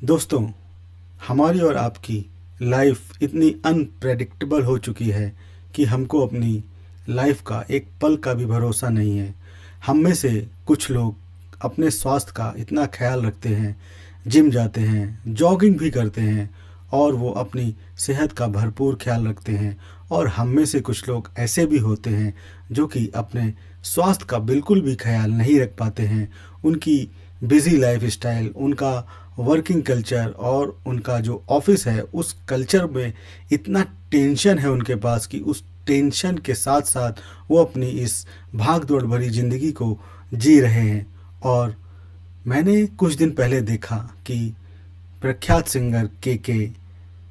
दोस्तों, हमारी और आपकी लाइफ इतनी अनप्रेडिक्टेबल हो चुकी है कि हमको अपनी लाइफ का एक पल का भी भरोसा नहीं है। हम में से कुछ लोग अपने स्वास्थ्य का इतना ख्याल रखते हैं, जिम जाते हैं, जॉगिंग भी करते हैं और वो अपनी सेहत का भरपूर ख्याल रखते हैं। और हम में से कुछ लोग ऐसे भी होते हैं जो कि अपने स्वास्थ्य का बिल्कुल भी ख्याल नहीं रख पाते हैं। उनकी बिज़ी लाइफ स्टाइल, उनका वर्किंग कल्चर और उनका जो ऑफिस है उस कल्चर में इतना टेंशन है उनके पास कि उस टेंशन के साथ साथ वो अपनी इस भाग दौड़ भरी ज़िंदगी को जी रहे हैं। और मैंने कुछ दिन पहले देखा कि प्रख्यात सिंगर के,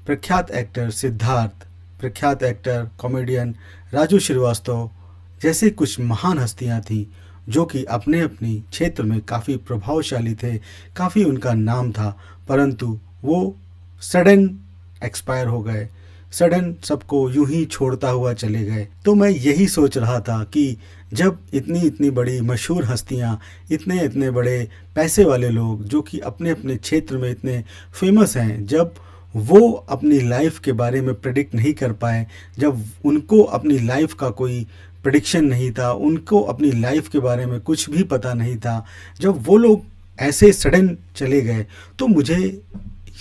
प्रख्यात एक्टर सिद्धार्थ, प्रख्यात एक्टर कॉमेडियन राजू श्रीवास्तव जैसे कुछ महान हस्तियां थीं जो कि अपने अपनी क्षेत्र में काफ़ी प्रभावशाली थे, काफ़ी उनका नाम था, परंतु वो सडन एक्सपायर हो गए, सडन सबको यूं ही छोड़ता हुआ चले गए। तो मैं यही सोच रहा था कि जब इतनी इतनी बड़ी मशहूर हस्तियां, इतने इतने बड़े पैसे वाले लोग जो कि अपने अपने क्षेत्र में इतने फेमस हैं, जब वो अपनी लाइफ के बारे में प्रेडिक्ट नहीं कर पाए, जब उनको अपनी लाइफ का कोई प्रेडिक्शन नहीं था, उनको अपनी लाइफ के बारे में कुछ भी पता नहीं था, जब वो लोग ऐसे सडन चले गए, तो मुझे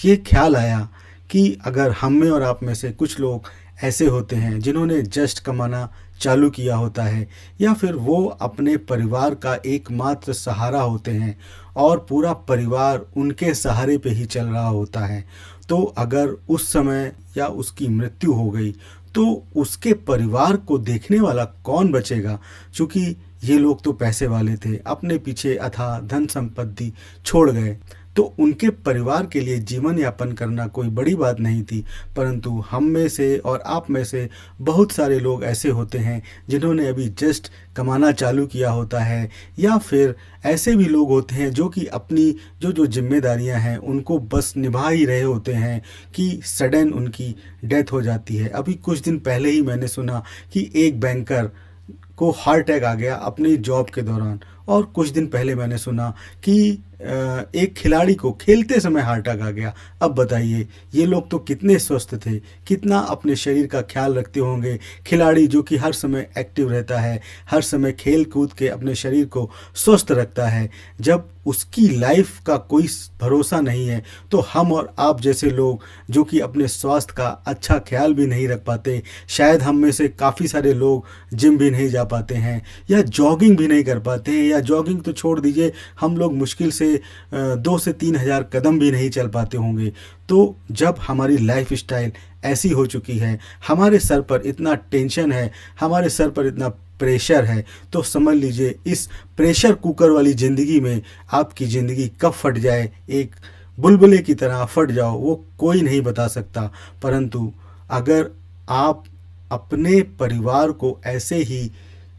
ये ख्याल आया कि अगर हम में और आप में से कुछ लोग ऐसे होते हैं जिन्होंने जस्ट कमाना चालू किया होता है, या फिर वो अपने परिवार का एकमात्र सहारा होते हैं और पूरा परिवार उनके सहारे पे ही चल रहा होता है, तो अगर उस समय या उसकी मृत्यु हो गई तो उसके परिवार को देखने वाला कौन बचेगा। क्योंकि ये लोग तो पैसे वाले थे, अपने पीछे अथाह धन संपत्ति छोड़ गए, तो उनके परिवार के लिए जीवन यापन करना कोई बड़ी बात नहीं थी। परंतु हम में से और आप में से बहुत सारे लोग ऐसे होते हैं जिन्होंने अभी जस्ट कमाना चालू किया होता है, या फिर ऐसे भी लोग होते हैं जो कि अपनी जो जो जिम्मेदारियां हैं उनको बस निभा ही रहे होते हैं कि सडन उनकी डेथ हो जाती है। अभी कुछ दिन पहले ही मैंने सुना कि एक बैंकर को हार्ट अटैक आ गया अपनी जॉब के दौरान, और कुछ दिन पहले मैंने सुना कि एक खिलाड़ी को खेलते समय हार्ट अटैक आ गया। अब बताइए, ये लोग तो कितने स्वस्थ थे, कितना अपने शरीर का ख्याल रखते होंगे। खिलाड़ी जो कि हर समय एक्टिव रहता है, हर समय खेल कूद के अपने शरीर को स्वस्थ रखता है, जब उसकी लाइफ का कोई भरोसा नहीं है, तो हम और आप जैसे लोग जो कि अपने स्वास्थ्य का अच्छा ख्याल भी नहीं रख पाते, शायद हम में से काफ़ी सारे लोग जिम भी नहीं जा पाते हैं या जॉगिंग भी नहीं कर पाते हैं, या जॉगिंग तो छोड़ दीजिए, हम लोग मुश्किल से 2 से 3 हज़ार कदम भी नहीं चल पाते होंगे। तो जब हमारी लाइफ स्टाइल ऐसी हो चुकी है, हमारे सर पर इतना टेंशन है, हमारे सर पर इतना प्रेशर है, तो समझ लीजिए इस प्रेशर कुकर वाली ज़िंदगी में आपकी ज़िंदगी कब फट जाए, एक बुलबुले की तरह फट जाओ, वो कोई नहीं बता सकता। परंतु अगर आप अपने परिवार को ऐसे ही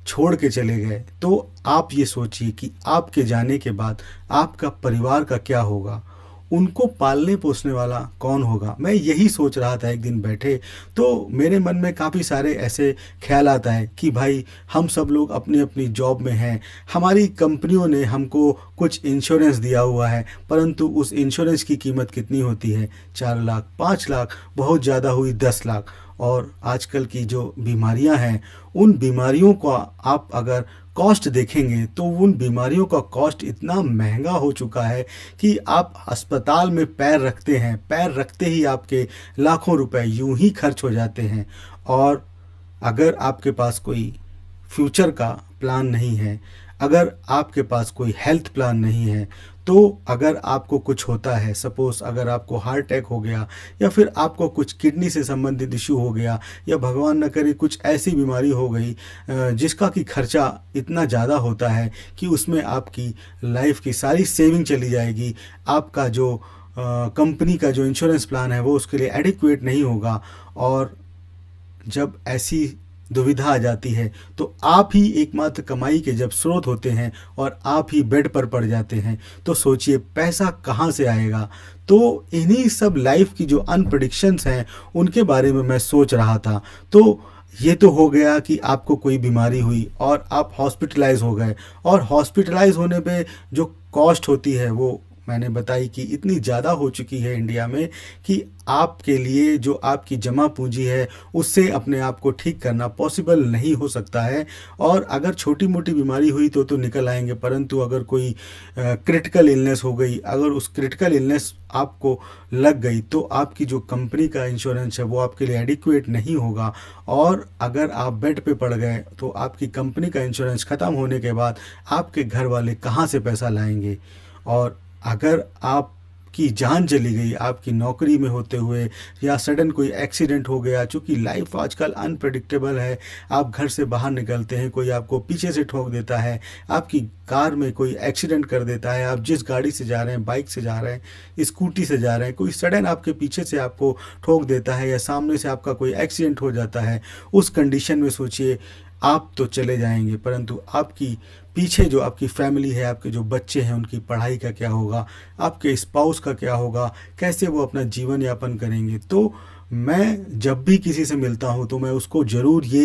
छोड़ के चले गए, तो आप ये सोचिए कि आपके जाने के बाद आपका परिवार का क्या होगा, उनको पालने पोसने वाला कौन होगा। मैं यही सोच रहा था एक दिन बैठे, तो मेरे मन में काफ़ी सारे ऐसे ख्याल आता है कि भाई हम सब लोग अपनी अपनी जॉब में हैं, हमारी कंपनियों ने हमको कुछ इंश्योरेंस दिया हुआ है, परंतु उस इंश्योरेंस की कीमत कितनी होती है, 4 लाख, 5 लाख, बहुत ज़्यादा हुई 10 लाख। और आजकल की जो बीमारियां हैं, उन बीमारियों का आप अगर कॉस्ट देखेंगे तो उन बीमारियों का कॉस्ट इतना महंगा हो चुका है कि आप अस्पताल में पैर रखते हैं, पैर रखते ही आपके लाखों रुपए यूं ही खर्च हो जाते हैं। और अगर आपके पास कोई फ्यूचर का प्लान नहीं है, अगर आपके पास कोई हेल्थ प्लान नहीं है, तो अगर आपको कुछ होता है, सपोज अगर आपको हार्ट अटैक हो गया, या फिर आपको कुछ किडनी से संबंधित इशू हो गया, या भगवान न करे कुछ ऐसी बीमारी हो गई जिसका कि खर्चा इतना ज़्यादा होता है कि उसमें आपकी लाइफ की सारी सेविंग चली जाएगी, आपका जो कंपनी का जो इंश्योरेंस प्लान है वो उसके लिए एडिक्वेट नहीं होगा, और जब ऐसी दुविधा आ जाती है तो आप ही एकमात्र कमाई के जब स्रोत होते हैं और आप ही बेड पर पड़ जाते हैं, तो सोचिए पैसा कहाँ से आएगा। तो इन्हीं सब लाइफ की जो अनप्रेडिक्शंस हैं उनके बारे में मैं सोच रहा था। तो ये तो हो गया कि आपको कोई बीमारी हुई और आप हॉस्पिटलाइज हो गए, और हॉस्पिटलाइज होने पे जो कॉस्ट होती है वो मैंने बताई कि इतनी ज़्यादा हो चुकी है इंडिया में कि आपके लिए जो आपकी जमा पूंजी है उससे अपने आप को ठीक करना पॉसिबल नहीं हो सकता है। और अगर छोटी मोटी बीमारी हुई तो निकल आएंगे, परंतु अगर कोई क्रिटिकल इलनेस हो गई, अगर उस क्रिटिकल इलनेस आपको लग गई तो आपकी जो कंपनी का इंश्योरेंस है वो आपके लिए एडिक्वेट नहीं होगा। और अगर आप बेड पे पड़ गए तो आपकी कंपनी का इंश्योरेंस ख़त्म होने के बाद आपके घर वाले कहाँ से पैसा लाएंगे। और अगर आप की जान चली गई आपकी नौकरी में होते हुए, या सडन कोई एक्सीडेंट हो गया, चूँकि लाइफ आजकल अनप्रेडिक्टेबल है, आप घर से बाहर निकलते हैं, कोई आपको पीछे से ठोक देता है, आपकी कार में कोई एक्सीडेंट कर देता है, आप जिस गाड़ी से जा रहे हैं, बाइक से जा रहे हैं, स्कूटी से जा रहे हैं, कोई सडन आपके पीछे से आपको ठोक देता है या सामने से आपका कोई एक्सीडेंट हो जाता है, उस कंडीशन में सोचिए आप तो चले जाएंगे, परंतु आपकी पीछे जो आपकी फैमिली है, आपके जो बच्चे हैं, उनकी पढ़ाई का क्या होगा, आपके स्पाउस का क्या होगा, कैसे वो अपना जीवन यापन करेंगे। तो मैं जब भी किसी से मिलता हूँ तो मैं उसको ज़रूर ये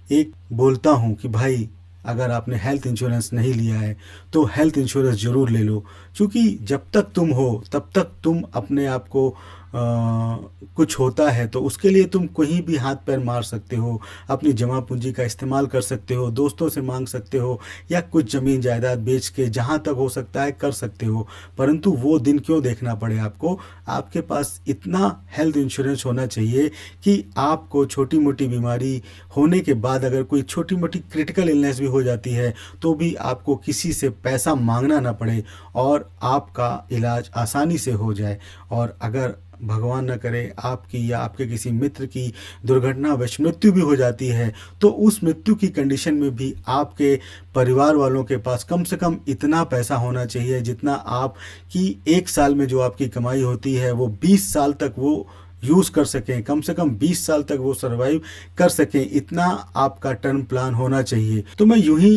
एक बोलता हूँ कि भाई अगर आपने हेल्थ इंश्योरेंस नहीं लिया है तो हेल्थ इंश्योरेंस ज़रूर ले लो, क्योंकि जब तक तुम हो तब तक तुम अपने आप को कुछ होता है तो उसके लिए तुम कहीं भी हाथ पैर मार सकते हो, अपनी जमा पूंजी का इस्तेमाल कर सकते हो, दोस्तों से मांग सकते हो, या कुछ ज़मीन जायदाद बेच के जहाँ तक हो सकता है कर सकते हो। परंतु वो दिन क्यों देखना पड़े आपको, आपके पास इतना हेल्थ इंश्योरेंस होना चाहिए कि आपको छोटी मोटी बीमारी होने के बाद अगर कोई छोटी मोटी क्रिटिकल इलनेस भी हो जाती है तो भी आपको किसी से पैसा मांगना ना पड़े और आपका इलाज आसानी से हो जाए। और अगर भगवान न करे आपकी या आपके किसी मित्र की दुर्घटनावश मृत्यु भी हो जाती है तो उस मृत्यु की कंडीशन में भी आपके परिवार वालों के पास कम से कम इतना पैसा होना चाहिए जितना आपकी एक साल में जो आपकी कमाई होती है वो 20 साल तक वो यूज़ कर सकें, कम से कम 20 साल तक वो सरवाइव कर सकें, इतना आपका टर्म प्लान होना चाहिए। तो मैं यूं ही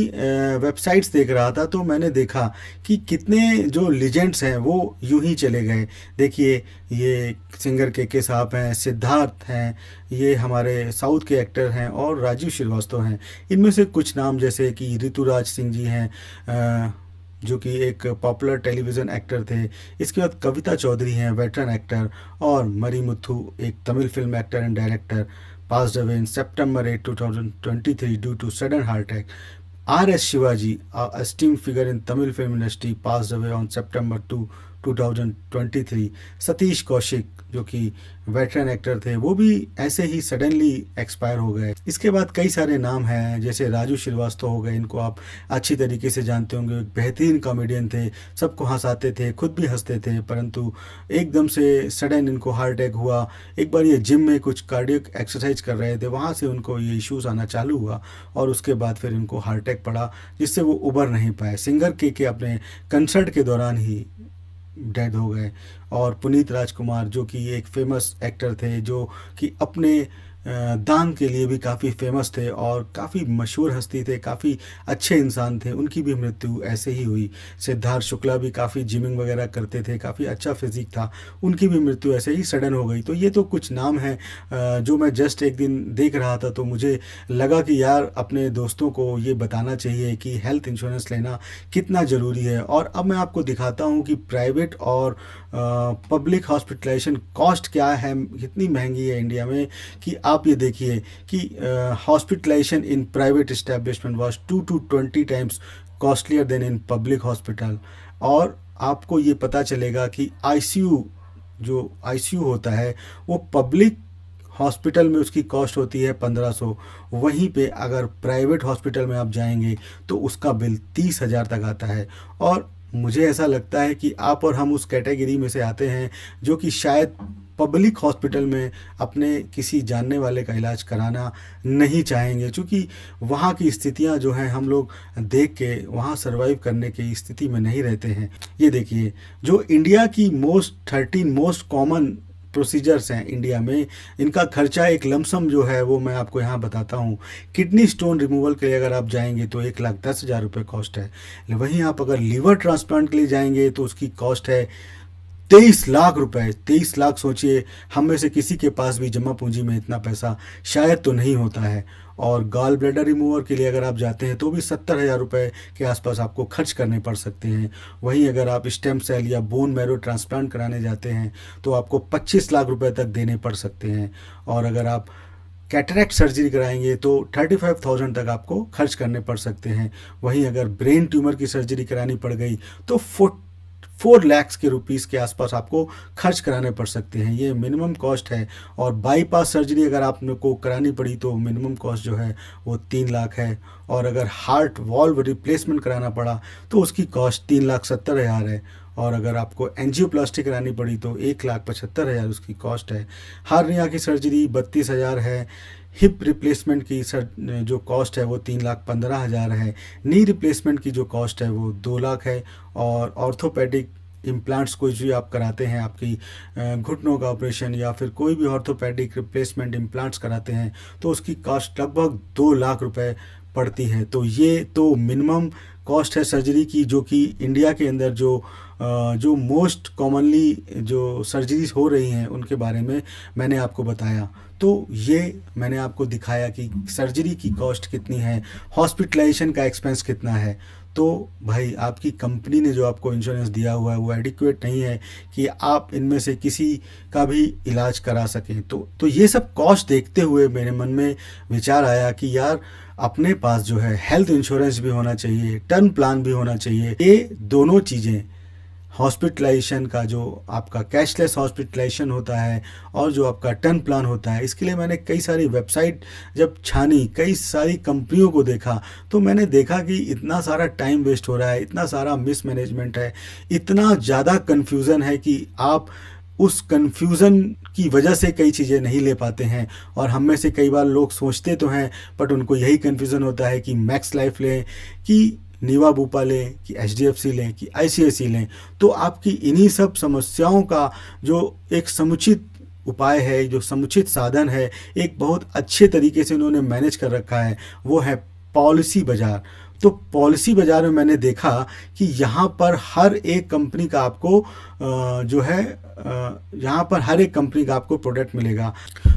वेबसाइट्स देख रहा था तो मैंने देखा कि कितने जो लीजेंड्स हैं वो यूं ही चले गए। देखिए ये सिंगर के साहब हैं, सिद्धार्थ हैं, ये हमारे साउथ के एक्टर हैं और राजीव श्रीवास्तव हैं। इनमें से कुछ नाम जैसे कि ऋतुराज सिंह जी हैं जो कि एक पॉपुलर टेलीविज़न एक्टर थे। इसके बाद कविता चौधरी हैं, वेटरन एक्टर, और मरी मुथु एक Tamil film actor and director, passed away in September 8, 2023 due to sudden heart attack. R.S. Shivaji, a esteemed figure in Tamil film industry, passed away on September 2, 2023. Satish Kaushik जो कि veteran actor थे वो भी ऐसे ही सडनली एक्सपायर हो गए। इसके बाद कई सारे नाम हैं जैसे राजू श्रीवास्तव हो गए, इनको आप अच्छी तरीके से जानते होंगे, एक बेहतरीन कॉमेडियन थे, सबको हंसाते थे, खुद भी हंसते थे, परंतु एकदम से सडन इनको हार्ट अटैक हुआ। एक बार ये जिम में कुछ कार्डियक एक्सरसाइज कर रहे थे, वहाँ से उनको ये इश्यूज़ आना चालू हुआ और उसके बाद फिर इनको हार्ट अटैक पड़ा जिससे वो उबर नहीं पाए। सिंगर के अपने कंसर्ट के दौरान ही डेड हो गए। और पुनीत राजकुमार जो कि एक फेमस एक्टर थे जो कि अपने दान के लिए भी काफ़ी फेमस थे और काफ़ी मशहूर हस्ती थे, काफ़ी अच्छे इंसान थे, उनकी भी मृत्यु ऐसे ही हुई। सिद्धार्थ शुक्ला भी काफ़ी जिमिंग वगैरह करते थे, काफ़ी अच्छा फिजिक था, उनकी भी मृत्यु ऐसे ही सडन हो गई। तो ये तो कुछ नाम हैं जो मैं जस्ट एक दिन देख रहा था तो मुझे लगा कि यार अपने दोस्तों को ये बताना चाहिए कि हेल्थ इंश्योरेंस लेना कितना ज़रूरी है। और अब मैं आपको दिखाता हूँ कि प्राइवेट और पब्लिक हॉस्पिटलाइजेशन कॉस्ट क्या है, कितनी महंगी है इंडिया में। कि आप ये देखिए कि hospitalisation in private establishment was 2 to 20 times costlier than in public hospital. और आपको ये पता चलेगा कि आईसीयू जो आईसीयू होता है वो पब्लिक हॉस्पिटल में उसकी कॉस्ट होती है 1500, वहीं पे अगर प्राइवेट हॉस्पिटल में आप जाएंगे तो उसका बिल 30,000 तक आता है। और मुझे ऐसा लगता है कि आप और हम उस कैटेगरी में से आते हैं जो कि शायद पब्लिक हॉस्पिटल में अपने किसी जानने वाले का इलाज कराना नहीं चाहेंगे, क्योंकि वहाँ की स्थितियाँ जो हैं हम लोग देख के वहाँ सरवाइव करने की स्थिति में नहीं रहते हैं। ये देखिए जो इंडिया की 13 मोस्ट कॉमन प्रोसीजर्स हैं इंडिया में, इनका खर्चा एक लमसम जो है वो मैं आपको यहाँ बताता हूँ। किडनी स्टोन रिमूवल के लिए अगर आप जाएंगे तो 1,10,000 रुपये कॉस्ट है। वहीं आप अगर लीवर ट्रांसप्लांट के लिए जाएंगे तो उसकी कॉस्ट है 23 लाख रुपए। 23 लाख सोचिए, हम में से किसी के पास भी जमा पूंजी में इतना पैसा शायद तो नहीं होता है। और गॉल ब्लैडर रिमूवर के लिए अगर आप जाते हैं तो भी 70,000 रुपये के आसपास आपको खर्च करने पड़ सकते हैं। वहीं अगर आप स्टेम सेल या बोन मैरो ट्रांसप्लांट कराने जाते हैं तो आपको 25 लाख रुपए तक देने पड़ सकते हैं। और अगर आप कैटरैक्ट सर्जरी कराएंगे तो 35,000 तक आपको खर्च करने पड़ सकते हैं। वहीं अगर ब्रेन ट्यूमर की सर्जरी करानी पड़ गई तो 4 लाख के रुपीज़ के आसपास आपको खर्च कराने पड़ सकते हैं। ये मिनिमम कॉस्ट है। और बाईपास सर्जरी अगर आपको करानी पड़ी तो मिनिमम कॉस्ट जो है वो 3 लाख है। और अगर हार्ट वॉल्व रिप्लेसमेंट कराना पड़ा तो उसकी कॉस्ट 3,70,000 है। और अगर आपको एंजियोप्लास्टी करानी पड़ी तो 1,75,000 उसकी कॉस्ट है। हार्निया की सर्जरी 32,000 है। हिप रिप्लेसमेंट की जो कॉस्ट है वो 3,15,000 है। नी रिप्लेसमेंट की जो कॉस्ट है वो 2 लाख है। और ऑर्थोपेडिक इम्प्लांट्स कोई भी आप कराते हैं, आपकी घुटनों का ऑपरेशन या फिर कोई भी ऑर्थोपेडिक रिप्लेसमेंट इम्प्लांट्स कराते हैं तो उसकी कॉस्ट लगभग 2 लाख रुपए पड़ती है। तो ये तो मिनिमम कॉस्ट है सर्जरी की, जो कि इंडिया के अंदर जो मोस्ट कॉमनली जो सर्जरीज हो रही हैं उनके बारे में मैंने आपको बताया। तो ये मैंने आपको दिखाया कि सर्जरी की कॉस्ट कितनी है, हॉस्पिटलाइजेशन का एक्सपेंस कितना है। तो भाई आपकी कंपनी ने जो आपको इंश्योरेंस दिया हुआ है वो एडिक्वेट नहीं है कि आप इनमें से किसी का भी इलाज करा सकें। तो ये सब कॉस्ट देखते हुए मेरे मन में विचार आया कि यार अपने पास जो है हेल्थ इंश्योरेंस भी होना चाहिए, टर्म प्लान भी होना चाहिए। ये दोनों चीज़ें, हॉस्पिटलाइजेशन का जो आपका कैशलेस हॉस्पिटलाइजेशन होता है और जो आपका टर्म प्लान होता है, इसके लिए मैंने कई सारी वेबसाइट जब छानी, कई सारी कंपनियों को देखा, तो मैंने देखा कि इतना सारा टाइम वेस्ट हो रहा है, इतना सारा मिसमैनेजमेंट है, इतना ज़्यादा कन्फ्यूज़न है कि आप उस कन्फ्यूज़न की वजह से कई चीज़ें नहीं ले पाते हैं। और हम में से कई बार लोग सोचते तो हैं बट उनको यही कन्फ्यूज़न होता है कि मैक्स लाइफ लें, कि नीवा बूपा लें, कि HDFC लें, कि ICICI लें। तो आपकी इन्हीं सब समस्याओं का जो एक समुचित उपाय है, जो समुचित साधन है, एक बहुत अच्छे तरीके से उन्होंने मैनेज कर रखा है, वो है पॉलिसी बाज़ार। तो पॉलिसी बाज़ार में मैंने देखा कि यहाँ पर हर एक कंपनी का आपको जो है यहाँ पर हर एक कंपनी का आपको प्रोडक्ट मिलेगा।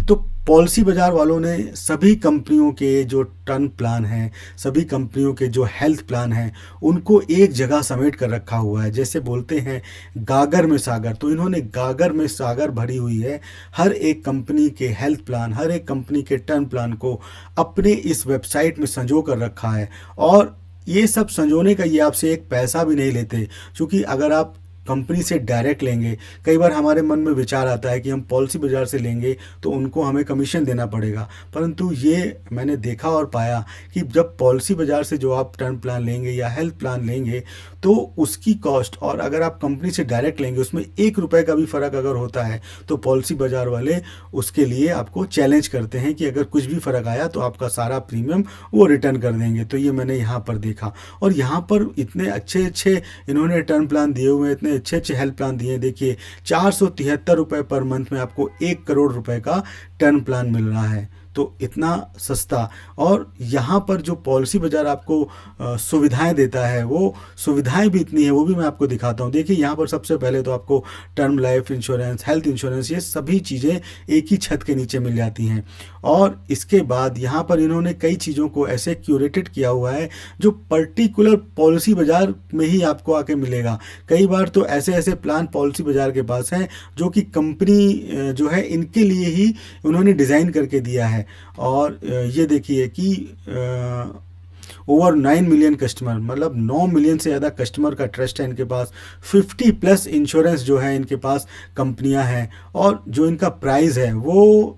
तो पॉलिसी बाज़ार वालों ने सभी कंपनियों के जो टर्म प्लान हैं, सभी कंपनियों के जो हेल्थ प्लान हैं, उनको एक जगह समेट कर रखा हुआ है। जैसे बोलते हैं गागर में सागर, तो इन्होंने गागर में सागर भरी हुई है। हर एक कंपनी के हेल्थ प्लान, हर एक कंपनी के टर्म प्लान को अपने इस वेबसाइट में संजो कर रखा है। और ये सब संजोने का ये आपसे एक पैसा भी नहीं लेते, क्योंकि अगर आप कंपनी से डायरेक्ट लेंगे, कई बार हमारे मन में विचार आता है कि हम पॉलिसी बाज़ार से लेंगे तो उनको हमें कमीशन देना पड़ेगा, परंतु ये मैंने देखा और पाया कि जब पॉलिसी बाज़ार से जो आप टर्म प्लान लेंगे या हेल्थ प्लान लेंगे तो उसकी कॉस्ट, और अगर आप कंपनी से डायरेक्ट लेंगे उसमें 1 रुपये का भी फ़र्क अगर होता है तो पॉलिसी बाज़ार वाले उसके लिए आपको चैलेंज करते हैं कि अगर कुछ भी फ़र्क आया तो आपका सारा प्रीमियम वो रिटर्न कर देंगे। तो ये मैंने यहाँ पर देखा। और यहाँ पर इतने अच्छे अच्छे इन्होंने टर्म प्लान दिए हुए हैं, इतने अच्छे अच्छे हेल्थ प्लान दिए हैं। देखिए 473 रुपये पर मंथ में आपको 1 करोड़ रुपए का टर्म प्लान मिल रहा है, तो इतना सस्ता। और यहाँ पर जो पॉलिसी बाज़ार आपको सुविधाएं देता है, वो सुविधाएं भी इतनी है, वो भी मैं आपको दिखाता हूँ। देखिए यहाँ पर सबसे पहले तो आपको term life insurance, health insurance, ये सभी चीज़ें एक ही छत के नीचे मिल जाती हैं। और इसके बाद यहाँ पर इन्होंने कई चीज़ों को ऐसे क्यूरेटेड किया हुआ है जो पर्टिकुलर पॉलिसी बाज़ार में ही आपको आके मिलेगा। कई बार तो ऐसे ऐसे प्लान पॉलिसी बाज़ार के पास हैं जो कि कंपनी जो है इनके लिए ही उन्होंने डिज़ाइन करके दिया है। और ये देखिए कि ओवर 9 मिलियन कस्टमर, मतलब 9 मिलियन से ज़्यादा कस्टमर का ट्रस्ट है इनके पास। 50+ इंश्योरेंस जो है इनके पास कंपनियां हैं। और जो इनका प्राइस है वो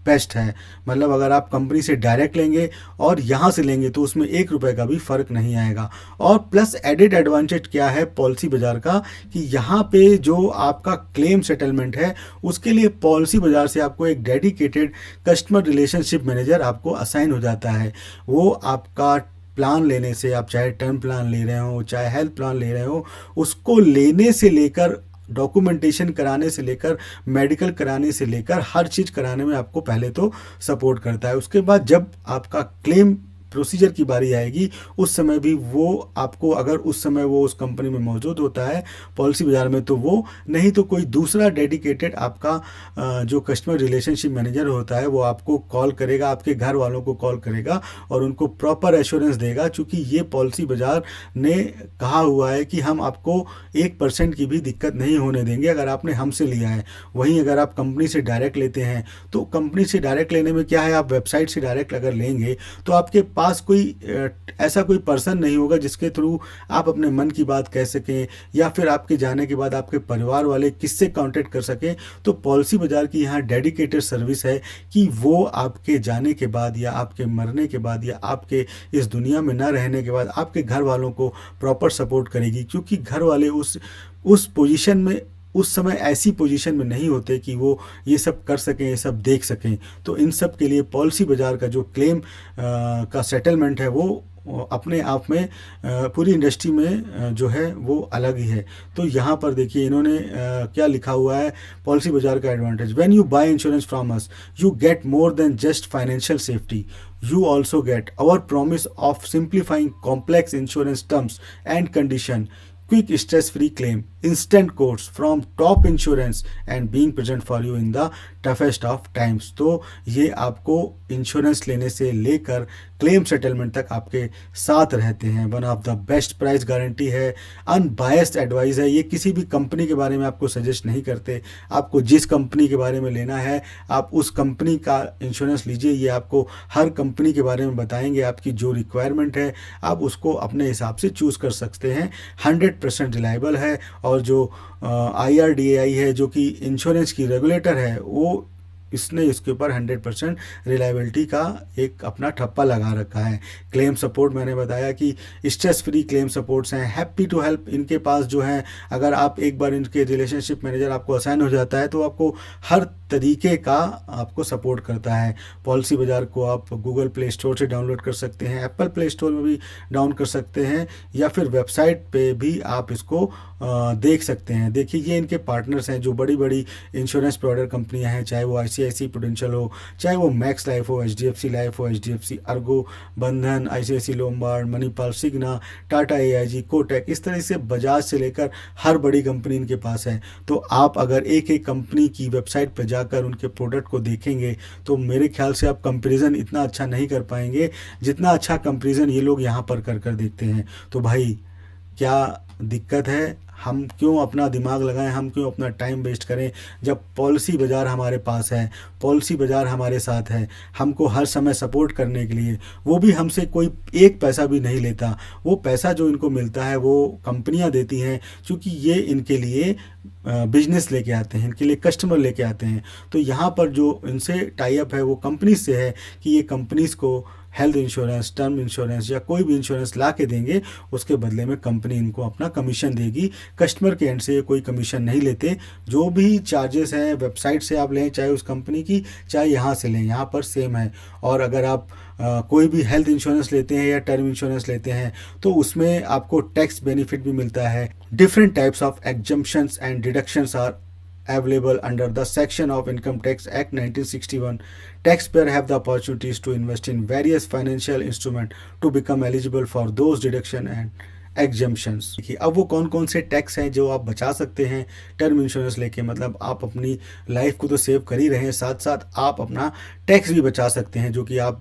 बेस्ट है, मतलब अगर आप कंपनी से डायरेक्ट लेंगे और यहाँ से लेंगे तो उसमें 1 रुपये का भी फ़र्क नहीं आएगा। और प्लस एडिड एडवांटेज क्या है पॉलिसी बाज़ार का, कि यहाँ पे जो आपका क्लेम सेटलमेंट है उसके लिए पॉलिसी बाज़ार से आपको एक डेडिकेटेड कस्टमर रिलेशनशिप मैनेजर आपको असाइन हो जाता है। वो आपका प्लान लेने से, आप चाहे टर्म प्लान ले रहे हो चाहे हेल्थ प्लान ले रहे हो, उसको लेने से लेकर, डॉक्यूमेंटेशन कराने से लेकर, मेडिकल कराने से लेकर, हर चीज़ कराने में आपको पहले तो सपोर्ट करता है। उसके बाद जब आपका क्लेम प्रोसीजर की बारी आएगी उस समय भी वो आपको, अगर उस समय वो उस कंपनी में मौजूद होता है पॉलिसी बाजार में, तो वो, नहीं तो कोई दूसरा डेडिकेटेड आपका जो कस्टमर रिलेशनशिप मैनेजर होता है वो आपको कॉल करेगा, आपके घर वालों को कॉल करेगा और उनको प्रॉपर एश्योरेंस देगा। चूँकि ये पॉलिसी बाजार ने कहा हुआ है कि हम आपको 1% की भी दिक्कत नहीं होने देंगे अगर आपने हमसे लिया है। वहीं अगर आप कंपनी से डायरेक्ट लेते हैं तो कंपनी से डायरेक्ट लेने में क्या है, आप वेबसाइट से डायरेक्ट अगर लेंगे तो आपके पास कोई ऐसा कोई पर्सन नहीं होगा जिसके थ्रू आप अपने मन की बात कह सकें, या फिर आपके जाने के बाद आपके परिवार वाले किससे कांटेक्ट कर सकें। तो पॉलिसी बाजार की यहाँ डेडिकेटेड सर्विस है कि वो आपके जाने के बाद या आपके मरने के बाद या आपके इस दुनिया में ना रहने के बाद आपके घर वालों को प्रॉपर सपोर्ट करेगी। क्योंकि घर वाले उस पोजीशन में, उस समय ऐसी पोजीशन में नहीं होते कि वो ये सब कर सकें, ये सब देख सकें। तो इन सब के लिए पॉलिसी बाजार का जो क्लेम का सेटलमेंट है वो अपने आप में पूरी इंडस्ट्री में जो है वो अलग ही है। तो यहाँ पर देखिए इन्होंने क्या लिखा हुआ है पॉलिसी बाजार का advantage. When you buy insurance from us you get more than just financial safety, you also get our promise of simplifying complex insurance terms and condition, quick stress free claim, instant quotes from top insurance and being present for you in the toughest of times। तो ये आपको insurance लेने से लेकर claim settlement तक आपके साथ रहते हैं। One of the best price guarantee है, अनबायस्ड एडवाइस है। ये किसी भी कंपनी के बारे में आपको सजेस्ट नहीं करते। आपको जिस कंपनी के बारे में लेना है आप उस कंपनी का इंश्योरेंस लीजिए। ये आपको हर कंपनी के बारे में बताएंगे, आपकी जो रिक्वायरमेंट है आप उसको अपने हिसाब से चूज़ कर सकते हैं। 100% रिलायबल है। और जो IRDAI है जो कि इंश्योरेंस की रेगुलेटर है, वो इसने इसके ऊपर 100% रिलायबिलिटी का एक अपना ठप्पा लगा रखा है। क्लेम सपोर्ट मैंने बताया कि स्ट्रेस फ्री क्लेम सपोर्ट्स हैं, हैप्पी टू हेल्प इनके पास जो है। अगर आप एक बार इनके रिलेशनशिप मैनेजर आपको असाइन हो जाता है तो आपको हर तरीके का आपको सपोर्ट करता है। पॉलिसी बाजार को आप गूगल प्ले स्टोर से डाउनलोड कर सकते हैं, एप्पल प्ले स्टोर में भी डाउन कर सकते हैं, या फिर वेबसाइट पे भी आप इसको देख सकते हैं। देखिए ये इनके पार्टनर्स हैं जो बड़ी बड़ी इंश्योरेंस प्रोवाइडर कंपनियां हैं, चाहे वो ICICI प्रूडेंशियल हो, चाहे वो मैक्स लाइफ हो, HDFC लाइफ हो, HDFC Ergo, Bandhan, ICICI Lombard, Manipal, Cigna, Tata AIG, Kotak, इस तरह से बजाज से लेकर हर बड़ी कंपनी इनके पास है। तो आप अगर एक एक कंपनी की वेबसाइट पर जाकर उनके प्रोडक्ट को देखेंगे तो मेरे ख्याल से आप कंपैरिजन इतना अच्छा नहीं कर पाएंगे जितना अच्छा कंपैरिजन ये लोग यहाँ पर कर देखते हैं। तो भाई क्या दिक्कत है, हम क्यों अपना दिमाग लगाएं, हम क्यों अपना टाइम वेस्ट करें जब पॉलिसी बाजार हमारे पास है, पॉलिसी बाजार हमारे साथ है हमको हर समय सपोर्ट करने के लिए। वो भी हमसे कोई एक पैसा भी नहीं लेता, वो पैसा जो इनको मिलता है वो कंपनियां देती हैं, क्योंकि ये इनके लिए बिजनेस लेके आते हैं, इनके लिए कस्टमर लेके आते हैं। तो यहाँ पर जो इनसे टाई अप है वो कंपनीज से है कि ये कंपनीज को हेल्थ इंश्योरेंस, टर्म इंश्योरेंस या कोई भी इंश्योरेंस ला के देंगे, उसके बदले में कंपनी इनको अपना कमीशन देगी। कस्टमर के एंड से ये कोई कमीशन नहीं लेते। जो भी चार्जेस हैं वेबसाइट से आप लें, चाहे उस कंपनी की, चाहे यहाँ से लें, यहाँ पर सेम है। और अगर आप कोई भी हेल्थ इंश्योरेंस लेते हैं या टर्म इंश्योरेंस लेते हैं तो उसमें आपको टैक्स बेनिफिट भी मिलता है। Different types of exemptions and deductions are available under the section of Income Tax Act 1961. Taxpayers have the opportunities to invest in various financial instruments to become eligible for those deduction and exemptions. देखिए अब वो कौन कौन से tax हैं जो आप बचा सकते हैं टर्म इंश्योरेंस लेके। मतलब आप अपनी लाइफ को तो सेव कर ही रहे हैं, साथ साथ आप अपना टैक्स भी बचा सकते हैं जो कि आप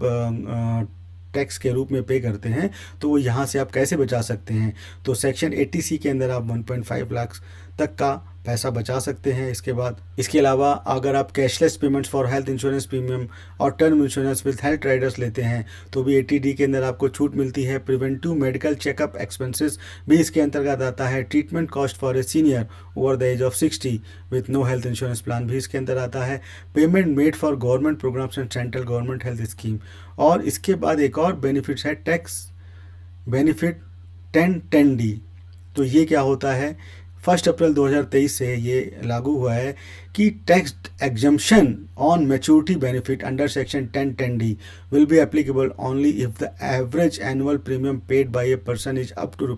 टैक्स के रूप में पे करते हैं। तो वो यहाँ से आप कैसे बचा सकते हैं, तो सेक्शन 80C के अंदर आप 1.5 लाख तक का पैसा बचा सकते हैं। इसके अलावा अगर आप cashless payments for health insurance premium और term insurance with health riders लेते हैं तो भी 80D के अंदर आपको छूट मिलती है। प्रिवेंटिव मेडिकल चेकअप एक्सपेंसेस भी इसके अंतर्गत आता है। Treatment cost for a senior over the age of 60 with no health insurance plan भी इसके अंदर आता है। Payment made for government programmes and central government health scheme. और इसके बाद एक और बेनिफिट्स है टैक्स बेनिफिट 1010D। तो ये क्या होता है, 1 अप्रैल 2023 से ये लागू हुआ है कि tax exemption on maturity benefit under section 1010D will be applicable only if the average annual premium paid by a person is up to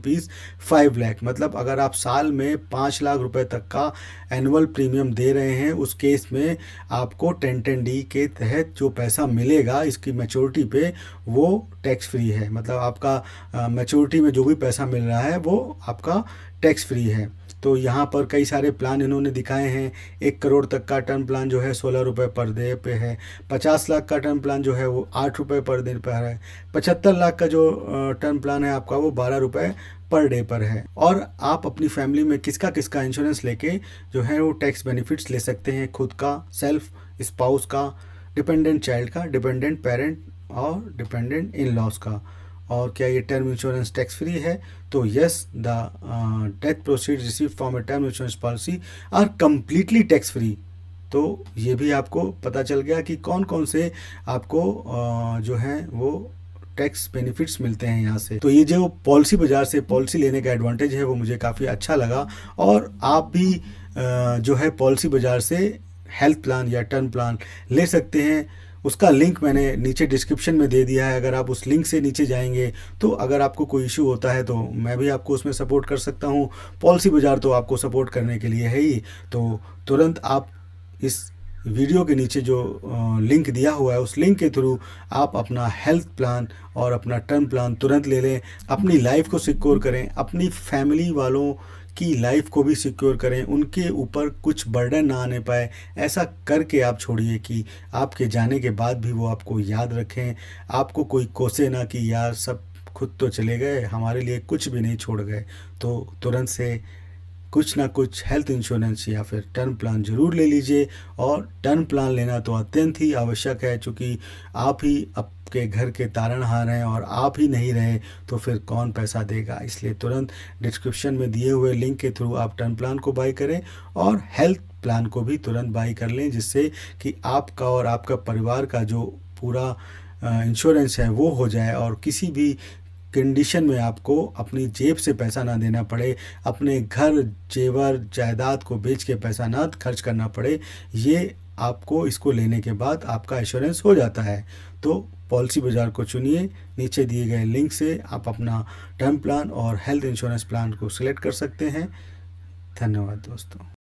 ₹5 lakh। मतलब अगर आप साल में 5 लाख रुपए तक का एनुअल प्रीमियम दे रहे हैं, उस केस में आपको 1010D के तहत जो पैसा मिलेगा इसकी मैच्योरिटी पे वो टैक्स फ्री है। मतलब आपका मैच्योरिटी में जो भी पैसा मिल रहा है वो आपका टैक्स फ्री है। तो यहाँ पर कई सारे प्लान इन्होंने दिखाए हैं। 1 करोड़ तक का टर्म प्लान जो है 16 रुपये पर डे पे है। 50 लाख का टर्म प्लान जो है वो 8 रुपये पर डे पर है। 75 लाख का जो टर्म प्लान है आपका वो 12 रुपये पर डे पर है। और आप अपनी फैमिली में किसका किसका इंश्योरेंस लेके जो है वो टैक्स बेनिफिट्स ले सकते हैं। खुद का, सेल्फ, स्पाउस का, डिपेंडेंट चाइल्ड का, डिपेंडेंट पेरेंट और डिपेंडेंट इन लॉस का। और क्या ये टर्म इंश्योरेंस टैक्स फ्री है? तो yes, the death proceed receive from a term insurance policy are completely tax free. तो ये भी आपको पता चल गया कि कौन कौन से आपको जो है वो टैक्स बेनिफिट्स मिलते हैं यहाँ से। तो ये जो पॉलिसी बाजार से पॉलिसी लेने का एडवांटेज है वो मुझे काफ़ी अच्छा लगा। और आप भी जो है पॉलिसी बाजार से हेल्थ प्लान या टर्म प्लान ले सकते हैं। उसका लिंक मैंने नीचे डिस्क्रिप्शन में दे दिया है। अगर आप उस लिंक से नीचे जाएंगे तो अगर आपको कोई इशू होता है तो मैं भी आपको उसमें सपोर्ट कर सकता हूँ। पॉलिसी बाजार तो आपको सपोर्ट करने के लिए है ही। तो तुरंत आप इस वीडियो के नीचे जो लिंक दिया हुआ है उस लिंक के थ्रू आप अपना हेल्थ प्लान और अपना टर्म प्लान तुरंत ले लें। अपनी लाइफ को सिक्योर करें, अपनी फैमिली वालों की लाइफ को भी सिक्योर करें, उनके ऊपर कुछ बर्डन ना आने पाए। ऐसा करके आप छोड़िए कि आपके जाने के बाद भी वो आपको याद रखें, आपको कोई कोसे ना कि यार सब खुद तो चले गए, हमारे लिए कुछ भी नहीं छोड़ गए। तो तुरंत से कुछ ना कुछ हेल्थ इंश्योरेंस या फिर टर्म प्लान ज़रूर ले लीजिए। और टर्म प्लान लेना तो अत्यंत ही आवश्यक है, क्योंकि आप ही आपके घर के तारनहार हैं और आप ही नहीं रहे तो फिर कौन पैसा देगा। इसलिए तुरंत डिस्क्रिप्शन में दिए हुए लिंक के थ्रू आप टर्म प्लान को बाय करें और हेल्थ प्लान को भी तुरंत बाय कर लें, जिससे कि आपका और आपका परिवार का जो पूरा इंश्योरेंस है वो हो जाए और किसी भी कंडीशन में आपको अपनी जेब से पैसा ना देना पड़े, अपने घर, जेवर, जायदाद को बेच के पैसा ना खर्च करना पड़े। ये आपको इसको लेने के बाद आपका इंश्योरेंस हो जाता है। तो पॉलिसी बाजार को चुनिए। नीचे दिए गए लिंक से आप अपना टर्म प्लान और हेल्थ इंश्योरेंस प्लान को सिलेक्ट कर सकते हैं। धन्यवाद दोस्तों।